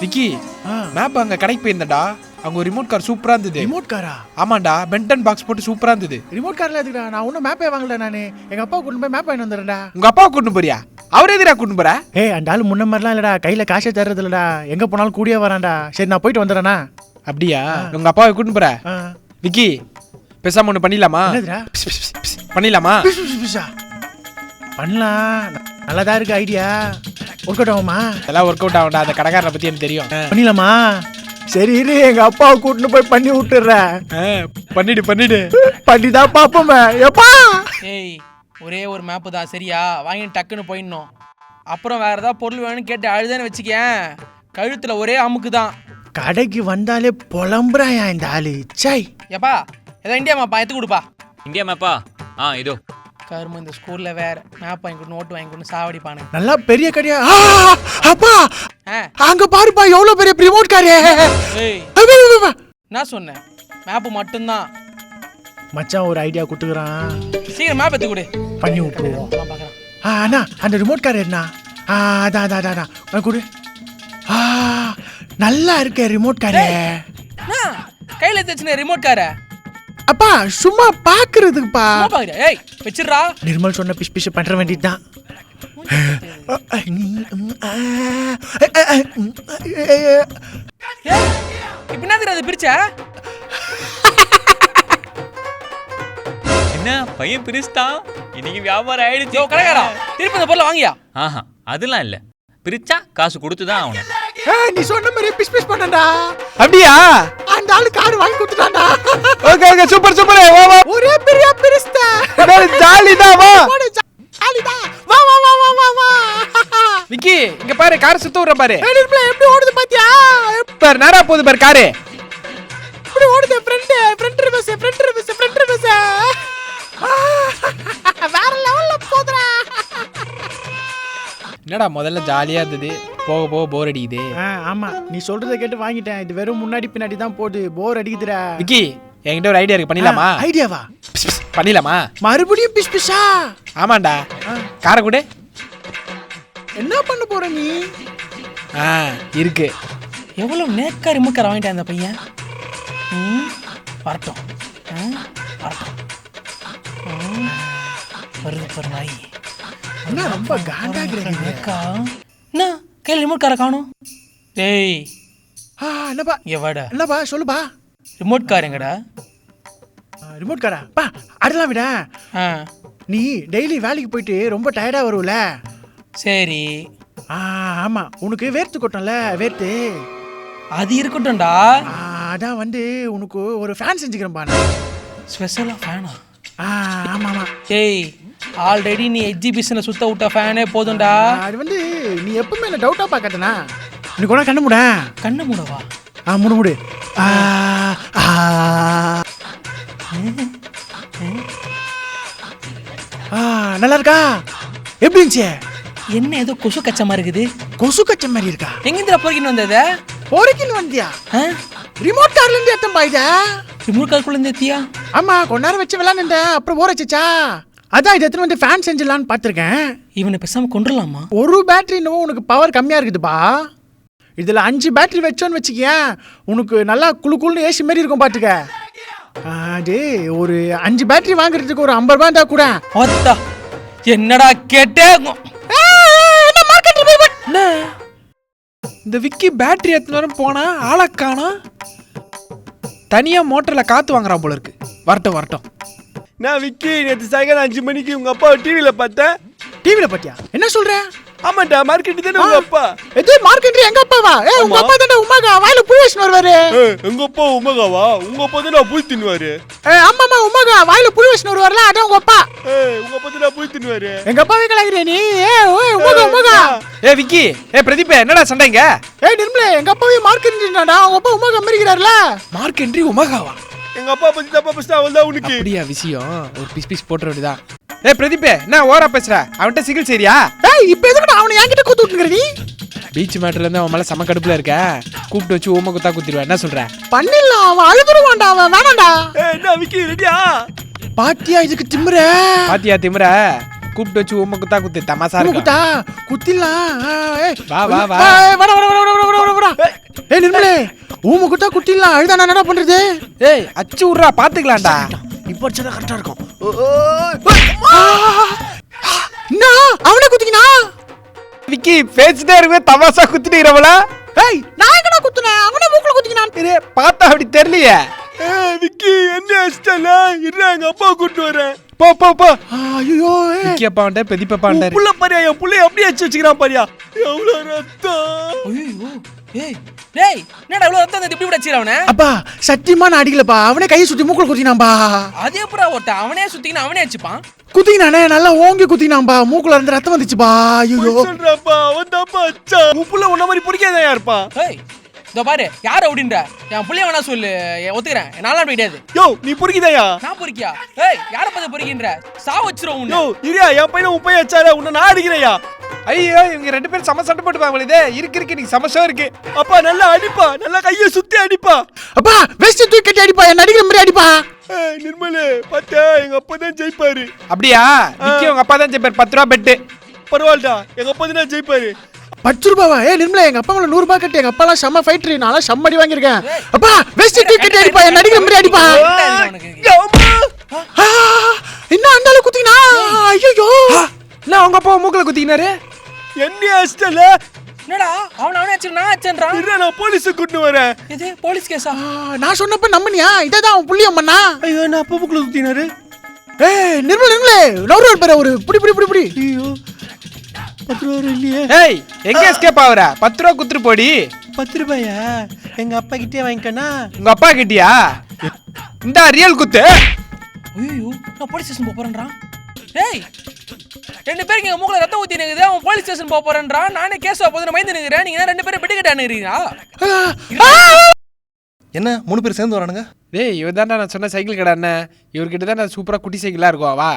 Vicky map அங்க கடைக்கு போயிருந்தடா. அங்க ஒரு ரிமோட் கார் சூப்பரா இருந்தது. ரிமோட் காரா? ஆமாண்டா, பென்டன் பாக்ஸ் போட்டு சூப்பரா இருந்தது. ரிமோட் கார்ல எதுக்குடா? நான் ஒன்னும் மேப்பே வாங்கல. நானு எங்க அப்பா கூட்டு போய் மேப் வாங்கி வந்துறேன்டா. உங்க அப்பா கூட்டு போறியா? அவரே எதிரா கூட்டு போற? ஏய், அந்த ஆளு முன்ன மாதிரிலாம் இல்லடா, கையில காசே தர்றது இல்லடா, எங்க போனாலும் கூடியே வரான்டா. சரி, நான் போயிட்டு வந்துடுறேனா? அப்படியா? உங்க அப்பாவை கூட்டு போற? விக்கி, பேசாம ஒண்ணு பண்ணிடலாமா? பண்ணிடலாமா? பண்ணலாம், நல்லாதான் இருக்கு ஐடியா. ஒர்க் அவுட் ஆகுமா? அதெல்லாம் ஒர்க் அவுட் ஆகும்டா, அந்த கடைக்காரனை பத்தி எனக்கு தெரியும். பண்ணிடலாமா? சரி, இரு, எங்க அப்பாவை கூட்டிட்டு போய் பண்ணி விட்டுறேன். பண்ணிடு பண்ணிடு. பண்ணிதான் பாப்போமே. எப்பா ஏய், ஒரே ஒரு மேப்பு தான், சரியா? வாங்கி டக்குன்னு போயிடணும். அப்புறம் வேற ஏதாவது பொருள் வேணும்னு கேட்டு அழுதான்னு வச்சுக்கேன், கழுத்துல ஒரே அமுக்கு தான். கடைக்கு வந்தாலே புலம்புறாயா இந்த ஆளு. சை, ஏப்பா ஏதோ இந்தியா மேப்பா எடுத்து கொடுப்பா. இந்தியா மேப்பா? இதோ. கரும்பு இந்த ஸ்கூல்ல வேற மேப் வாங்கி கொடு, நோட்டு வாங்கி கொடு, சாவடிப்பானு. நல்லா பெரிய கடையா? அப்பா, ஆ, அங்க பாருப்பா, எவ்வளவு பெரிய ரிமோட் காரே. ஏய், என்ன சொன்னேன்? மேப்பு மட்டும்தான். மச்சான் ஒரு ஐடியா குடுக்குறான், சீக்கிரம் மேப் எடுத்து கொடு. பண்ணி விட்டுருவோம். பார்க்கலாம். அண்ணா, அந்த ரிமோட் கார் என்ன? அதான் கொடு. நல்லா இருக்க ரிமோட் காரே. கையில எடுத்து ரிமோட் கார. அப்பா, சும்மா பாக்குறதுக்குப்பா. பாக்குற? ஏய், வச்சிரா. நிர்மல் சொன்ன பிஷ் பிஷ் பண்ற வேண்டியதுதான். இப்ப என்ன தெரியாது பிரிச்ச? என்ன பையன் பிரிச்சுட்டான், இன்னைக்கு வியாபாரம் ஆயிடுச்சு. யோ கடைக்காரா, திருப்பி அந்த பொருளை வாங்கியா? அதெல்லாம் இல்ல, பிரிச்சா காசு கொடுத்துதான் ஆகணும். நீ சொன்ன மாதிரி பிஷ் பிஷ் பண்ணடா. அப்படியா? அந்த ஆளு கார் வாங்கி கொடுத்துட்டான்டா. Okay okay, super super. வா வா, ஒரே பெரிய பிரிஸ்டா. ஜாலிதா. வா ஜாலிதா. வா வா வா வா வா வா. விக்கி, இங்க பாரு, கார் சுத்த விடுற பாரு. எப்படி ஓடுது பாத்தியா? பாரு, நேரா போகுது பாரு காரு. எப்படி ஓடுது? Front reverse. வேற லெவல்ல போதுடா. என்னடா முதல்ல ஜாலியா இருந்தது, போக போக போர் அடிக்குது. ஆமா, நீ சொல்றத கேட்டு வாங்கிட்டேன். இது வெறும் முன்னாடி பின்னாடி தான் போகுது, போர் அடிக்குதுடா. விக்கி, என்கிட்ட ஒரு ஐடியா இருக்கு, பண்ணிடலாமா? ஐடியாவா? பண்ணிடலாமா? மறுபடியும் பிஷ் பிஷா? ஆமாண்டா, காரை கூட. என்ன பண்ண போற நீ? இருக்கு. எவ்வளவு நேக்கா ரிமோட் கார் வாங்கிட்டான் அந்த பையன். வரட்டும், வரட்டும். வருது பாரு நாய். என்ன ரொம்ப காண்டாகிறீங்க? என்ன கையில் ரிமோட் காரை காணும்? டேய், என்னப்பா? எவாடா என்னப்பா சொல்லுப்பா. ரிமோட் கார் எங்கடா? ரிமோட் காரா? பா, அதெல்லாம் விட, நீ டெய்லி வேலைக்கு போயிட்டு ரொம்ப டயர்டா வருவல. சரி. ஆமா, உனக்கு வேர்த்து கொட்டம்ல, வேர்த்து. அது இருக்கட்டும்டா. அதான் உனக்கு ஒரு ஃபேன் செஞ்சுக்கிறேன்பா. ஸ்பெஷலா ஃபேனா? ஆமா. டேய், ஆல்ரெடி நீ எக்ஸிபிஷன்ல சுத்த விட்ட ஃபேனே போதும்டா. அது நீ எப்பவுமே என்ன டவுட்டா பார்க்கறதுனா, நீ கூட கண்ணு மூட. கண்ணு மூடவா? மூடு. நல்லா இருக்கா? எப்படி இருந்துச்சு? என்ன ஏதோ கொசு கச்ச மாதிரி இருக்குது. கொசு கச்ச மாதிரி இருக்கா? எங்கிருந்தா பொறுக்கின்னு வந்தது? பொறுக்கின்னு வந்தியா? ரிமோட் கார்ல இருந்து ஏத்தம் பாய்தா? ரிமோட் கார்க்குள்ள இருந்து ஏத்தியா? ஆமா, கொஞ்ச நேரம் வச்சு விளையாண்டேன், அப்புறம் போர் வச்சுச்சா, அதான் இதை எடுத்துன்னு ஃபேன் செஞ்சிடலான்னு பார்த்துருக்கேன். இவனை பேசாம கொண்டுலாமா? ஒரு பேட்டரி இன்னும் உனக்கு பவர் கம்மியா இருக்குதுப்பா. இதுல 5 பேட்டரி வச்சோன்னு வச்சுக்கேன், உனக்கு நல்லா குளு குளுன்னு ஏசி மாதிரி இருக்கும் பாத்துக்க. அது ஒரு 5 பேட்டரி வாங்குறதுக்கு ஒரு 50 ரூபாய் இருந்தா கூட. என்னடா கேட்டே? இந்த விக்கி பேட்டரி எடுத்துட்டு போனா ஆளக்கானா, தனியா மோட்டர்ல காத்து வாங்குறான் போல இருக்கு. வரட்டும். நான் விக்கி, நேற்று சாயங்காலம் 5 மணிக்கு உங்க அப்பா டிவியில பார்த்தேன். டிவியில பாத்தியா? என்ன சொல்ற? ஆமாண்டா, மார்க்கெட் தானே உங்க அப்பா. எது மார்க்கெட்? எங்க அப்பாவா? உங்க அப்பா தானே உமாகா வாயில புளி வச்சுன்னு வருவாரு. எங்க அப்பா உமகாவா? உங்க அப்பா தானே புளி தின்னுவாரு. ஆமாமா, உமாகா வாயில புளி வச்சுன்னு வருவார்ல, அதான் உங்க அப்பா. உங்க அப்பா தானே புளி தின்னுவாரு. எங்க அப்பாவே கலாகிறே நீ? உமகா. விக்கி, பிரதீப், என்னடா சண்டைங்க? நிர்மலே, எங்க அப்பாவே மார்க்கெட்ன்றடா, உங்க அப்பா உமாகா அமெரிக்கறார்ல. மார்க்கெட்ரி உமகாவா? எங்க அப்பா பத்தி தப்பா பேசினா அவள்தான் உனக்கு. அப்படியா விஷயம்? ஒரு பீஸ் போட்டுற வேண்டியதா. பிரதீப், என்ன ஓரா பேசுற? அவன்கிட்ட சிகில் சரியா? இப்ப எதுக்கு அவனை என்கிட்ட கூத்து விட்டுங்கற நீ? பீச் மேட்டர்ல இருந்து அவன் மேல சம கடுப்புல இருக்க, கூப்பிட்டு வச்சு ஊம குத்தா குத்திடுவா. என்ன சொல்ற? பண்ணிடலாம், அவன் அழுதுருவான்டா, அவன் வேணாம்டா. என்ன விக்கி, ரெடியா? பாத்தியா இதுக்கு திமிர? கூப்பிட்டு வச்சு ஊம குத்தா குத்து தமாசா இருக்கு. குத்திடலாம். வா வா வா. வா. ஏய் நிர்மலே ஊம குத்தா குத்திடலாம் அழுதா நான் என்ன பண்றது? ஏய் அச்சு விட்றா பாத்துக்கலாம்டா. இப்போ அடிச்சா கரெக்டா இருக்கும். என்ன அவனே குத்திக்கினா? விக்கி பேசிட்டே இருக்கவே தமாசா குத்திட்டீங்களா? ஏய் நான் எங்கடா குத்துனேன்? அவனே மூக்குல குத்திக்கினான். இது பார்த்தா அப்படி தெரியலையே. விக்கி என்ன அடிச்சிட்டல? இருடா எங்க அப்பா கூட்டி வரேன். போ போ போ. ஐயோ விக்கி அப்பா வந்துட்டு பெரியப்பா வந்துட்டாரு. புள்ள பாரியா, என் புள்ளைய அப்படியே அடிச்சு வச்சுக்கிறான் பாரியா. எவ்வளவு ரத்தம். ஐயோ ஏய் டேய் என்னடா இவ்வளோ ரத்தம் இப்படி இப்படி அடிச்சிட அவனை? அப்பா சத்தியமா நான் அடிக்கலப்பா. அவனே கையை சுத்தி மூக்குல குத்தினான்பா. அது எப்படா ஒருத்தன் அவனே சுத்திக்கின்னு அவனே அடிச்சுப்பான்? குத்தினானே நல்லா ஓங்கி குத்தினான்பா. மூக்குல இருந்து ரத்தம் வந்துச்சுப்பா. ஐயோ சொல்றப்பா அவன் தான்ப்பா அச்சா. உன் புள்ள உன்ன மாதிரி பிடிக்காதா யாருப்பா? ஏய் இதோ பாரு யார் அப்படின்ற என் புள்ளைய வேணா சொல்லு ஒத்துக்கிறேன். என்னால கிடையாது. யோ நீ பொறுக்கிதாயா? நான் பொறுக்கியா? ஏய் யாரை பார்த்து பொறுக்கின்ற? சா வச்சிரும் உன்னை. யோ இரியா என் பையனை உன் பையன் அச்சாரா உன்னை நான் அடிக்கிறையா? ஐயோ இவங்க ரெண்டு பேரும் சம சண்டை போட்டுப்பாங்க. இதே இருக்கு நீ சமசம் இருக்கு. அப்பா நல்லா அடிப்பா, நல்லா கையை சுத்தி அடிப்பா. அப்பா வெஸ்ட் தூக்கி கட்டி அடிப்பா. என்ன அடிக்கிற மாதிரி அடிப்பா. நிர்மலே பார்த்தா எங்க அப்பா தான் ஜெயிப்பாரு. அப்படியா? விக்கி உங்க அப்பா தான் ஜெயிப்பார். 10 ரூபா பெட்டு. பரவாயில்லடா எங்க அப்பா தான் ஜெயிப்பாரு. 10 ரூபாவா? ஏ நிர்மலே எங்க அப்பா 100 ரூபாய் கட்டி. எங்க அப்பா செம்ம ஃபைட்டர். நான் செம்ம அடி வாங்கியிருக்கேன். அப்பா வெஸ்ட் தூக்கி கட்டி அடிப்பா. என்ன அடிக்கிற மாதிரி அடிப்பா. என்ன அந்த அளவுக்கு குத்தினா? ஐயோ நான் உங்க அப்பா மூக்குல குத்திக்கினாரு. என்ன அடிச்சிட்டல? என்னடா அவனை அடிச்சு நான் அடிச்சேன்றான். இருடா நான் போலீஸை கூட்டி வரேன். இது போலீஸ் கேஸா? நான் சொன்னப்ப நம்பினியா? இதான் அவன் புள்ளியம் பண்ணா. ஐயோ நான் அப்பா புக்குல சுத்தினாரு. ஏய் நிர்மலே நவுறு பேர ஒரு புடி புடி புடி புடி. ஐயோ 10 ரூபா இல்லையே. ஏய் எங்க எஸ்கேப் ஆவற? 10 ரூபா குத்துட்டு போடி. 10 ரூபாயா? எங்க அப்பா கிட்டே வாங்கிக்கனா? உங்க அப்பா கிட்டியா? இந்த ரியல் குத்து. ஐயோ நான் போலீஸ் ஸ்டேஷன் போறேன்றான். டேய் ரெண்டு பேருக்கு எங்க மூக்குல ரத்தம் ஊத்தி நிக்குது. அவன் போலீஸ் ஸ்டேஷன் போறேன்றான். நானே கேஸ் போதுன்னு மைந்து நிக்கிறேன். நீங்க ரெண்டு பேரும் பெட்டி கட்ட நிக்கிறீங்களா? என்ன 3 பேர் சேர்ந்து வரானுங்க? டேய் இவன் தான்டா நான் சொன்ன சைக்கிள் கடை அண்ணன். இவர்கிட்ட தான் சூப்பரா குட்டி சைக்கிளா இருக்கும். வா